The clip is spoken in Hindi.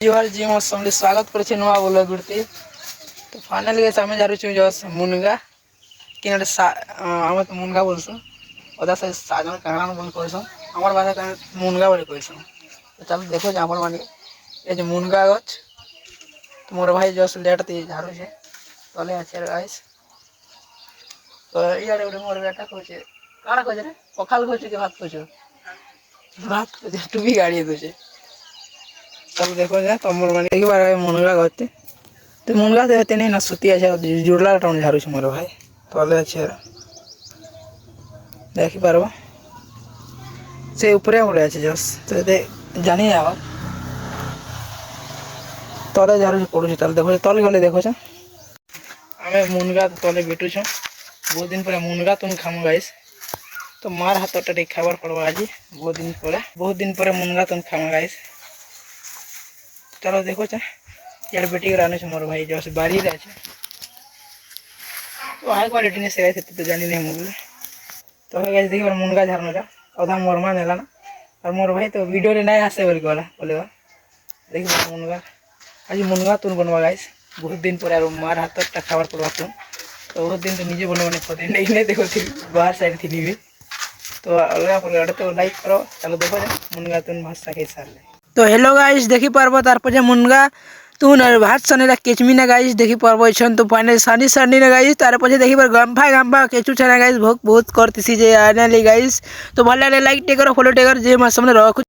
जोहार जी मो समले स्वागत करे नुआ बोला गुड़ती तो फाइनली गाइस आमे जारू छु जस मुनगा किनडे आमे तो मुनगा बोलसु ओदा से साजन कांगड़ा बोल कहसु हमर भाषा का मुनगा बोल कहसु तो चल देखो जे हमर माने ए जे मुनगा गछ तो मोर भाई जस लेट ती झारू छे तले আছে गाइस तो यार ओडे मोर बेटा कहछे काना कहछे रे पखाल कहछे के भात कहछे तू भी गाड़ी दोछे तब देखो जा तमर माने एक बार मुनगा गते तो मुनगा देते नहीं ना सुती আছে जुड़ला टाउन झारू छ मोर भाई तले আছে देखि पारबो से ऊपरे उड़े আছে जस तो दे जानी आवा तले झारू पड़ू तले देखो तले गले देखो छ आमे मुनगा तले बैठू छ बहुत दिन पर मुनगा तुम खामु गाइस तो मार हाथ टे खाबार पड़वा आज बहुत दिन पर मुनगा तुम खामु गाइस चलो देखो यार बेटी राने से मोर भाई जो बारी रे আছে तो हाई क्वालिटी ने से तो जानी नहीं मुझे तो गाइस देखिए मुनगा झारना का आधा मोरमा नेला ना और मोर भाई तो वीडियो रे नहीं आसे बोल गला बोले देखिए मुनगा आज मुनगा तुन बनवा गाइस बहुत दिन पर यार मार हाथ टा खाबार पड़वा तो बहुत दिन तो निजे बनवाने पड़े नहीं देखो थी बाहर साइड थी नहीं तो अलग पर तो लाइक करो चलो देखो मुनगा तुन भाषा के साल तो हेलो गाइस देखि पारबो तार पर मुनगा तुन भात सनेला केचमी ना गाइस देखि पारबो छन तो फाइनल सानी सानी ना गाइस तार पर देखि पर गंफा केचू छना गाइस बहुत करतिसी जे आनाली गाइस तो भले लाइक टे करो फॉलो टे करो जे मा सामने रखो।